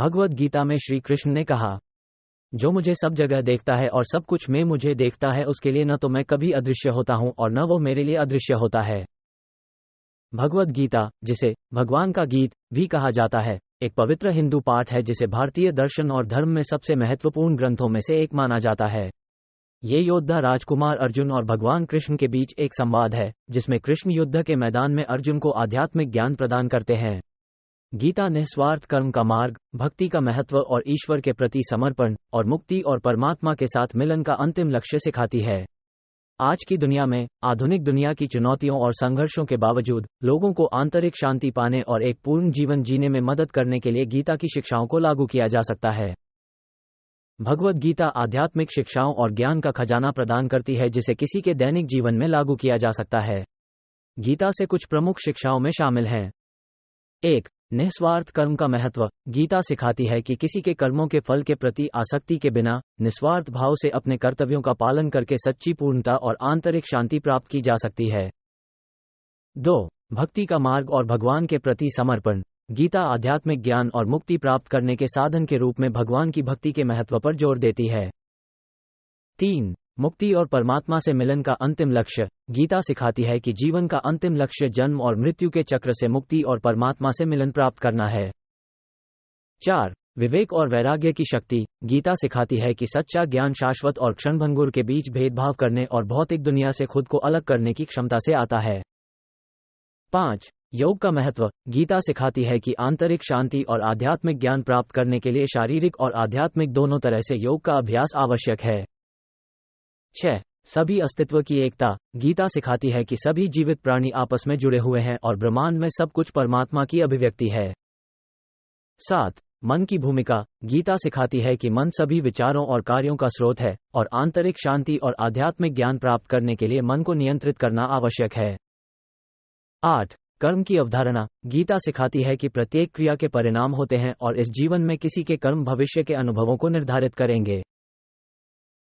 भगवद गीता में श्री कृष्ण ने कहा, जो मुझे सब जगह देखता है और सब कुछ में मुझे देखता है उसके लिए न तो मैं कभी अदृश्य होता हूं और न वो मेरे लिए अदृश्य होता है। भगवद गीता, जिसे भगवान का गीत भी कहा जाता है, एक पवित्र हिंदू पाठ है जिसे भारतीय दर्शन और धर्म में सबसे महत्वपूर्ण ग्रंथों में से एक माना जाता है। ये योद्धा राजकुमार अर्जुन और भगवान कृष्ण के बीच एक संवाद है, जिसमें कृष्ण युद्ध के मैदान में अर्जुन को आध्यात्मिक ज्ञान प्रदान करते हैं। गीता निस्वार्थ कर्म का मार्ग, भक्ति का महत्व और ईश्वर के प्रति समर्पण और मुक्ति और परमात्मा के साथ मिलन का अंतिम लक्ष्य सिखाती है। आज की दुनिया में, आधुनिक दुनिया की चुनौतियों और संघर्षों के बावजूद, लोगों को आंतरिक शांति पाने और एक पूर्ण जीवन जीने में मदद करने के लिए गीता की शिक्षाओं को लागू किया जा सकता है। भगवद गीता आध्यात्मिक शिक्षाओं और ज्ञान का खजाना प्रदान करती है जिसे किसी के दैनिक जीवन में लागू किया जा सकता है। गीता से कुछ प्रमुख शिक्षाओं में शामिल हैं। 1. निस्वार्थ कर्म का महत्व। गीता सिखाती है कि किसी के कर्मों के फल के प्रति आसक्ति के बिना निस्वार्थ भाव से अपने कर्तव्यों का पालन करके सच्ची पूर्णता और आंतरिक शांति प्राप्त की जा सकती है। 2. भक्ति का मार्ग और भगवान के प्रति समर्पण। गीता आध्यात्मिक ज्ञान और मुक्ति प्राप्त करने के साधन के रूप में भगवान की भक्ति के महत्व पर जोर देती है। 3. मुक्ति और परमात्मा से मिलन का अंतिम लक्ष्य। गीता सिखाती है कि जीवन का अंतिम लक्ष्य जन्म और मृत्यु के चक्र से मुक्ति और परमात्मा से मिलन प्राप्त करना है। 4. विवेक और वैराग्य की शक्ति। गीता सिखाती है कि सच्चा ज्ञान शाश्वत और क्षणभंगुर के बीच भेदभाव करने और भौतिक दुनिया से खुद को अलग करने की क्षमता से आता है। 5. योग का महत्व। गीता सिखाती है कि आंतरिक शांति और आध्यात्मिक ज्ञान प्राप्त करने के लिए शारीरिक और आध्यात्मिक दोनों तरह से योग का अभ्यास आवश्यक है। 6. सभी अस्तित्व की एकता। गीता सिखाती है कि सभी जीवित प्राणी आपस में जुड़े हुए हैं और ब्रह्मांड में सब कुछ परमात्मा की अभिव्यक्ति है। 7. मन की भूमिका। गीता सिखाती है कि मन सभी विचारों और कार्यों का स्रोत है और आंतरिक शांति और आध्यात्मिक ज्ञान प्राप्त करने के लिए मन को नियंत्रित करना आवश्यक है। 8. कर्म की अवधारणा। गीता सिखाती है कि प्रत्येक क्रिया के परिणाम होते हैं और इस जीवन में किसी के कर्म भविष्य के अनुभवों को निर्धारित करेंगे।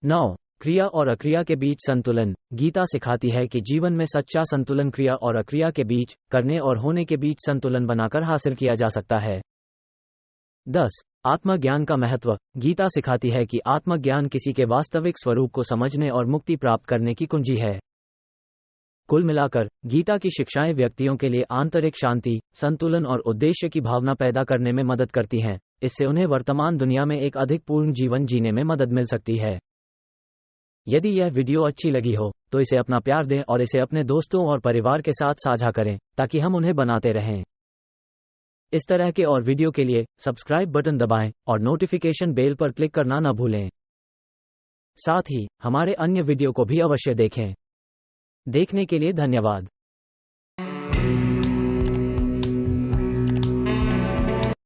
9. क्रिया और अक्रिया के बीच संतुलन। गीता सिखाती है कि जीवन में सच्चा संतुलन क्रिया और अक्रिया के बीच, करने और होने के बीच संतुलन बनाकर हासिल किया जा सकता है। 10. आत्मज्ञान का महत्व। गीता सिखाती है कि आत्मज्ञान किसी के वास्तविक स्वरूप को समझने और मुक्ति प्राप्त करने की कुंजी है। कुल मिलाकर, गीता की शिक्षाएं व्यक्तियों के लिए आंतरिक शांति, संतुलन और उद्देश्य की भावना पैदा करने में मदद करती हैं। इससे उन्हें वर्तमान दुनिया में एक अधिक पूर्ण जीवन जीने में मदद मिल सकती है। यदि यह वीडियो अच्छी लगी हो तो इसे अपना प्यार दें और इसे अपने दोस्तों और परिवार के साथ साझा करें ताकि हम उन्हें बनाते रहें। इस तरह के और वीडियो के लिए सब्सक्राइब बटन दबाएं और नोटिफिकेशन बेल पर क्लिक करना न भूलें। साथ ही हमारे अन्य वीडियो को भी अवश्य देखें। देखने के लिए धन्यवाद।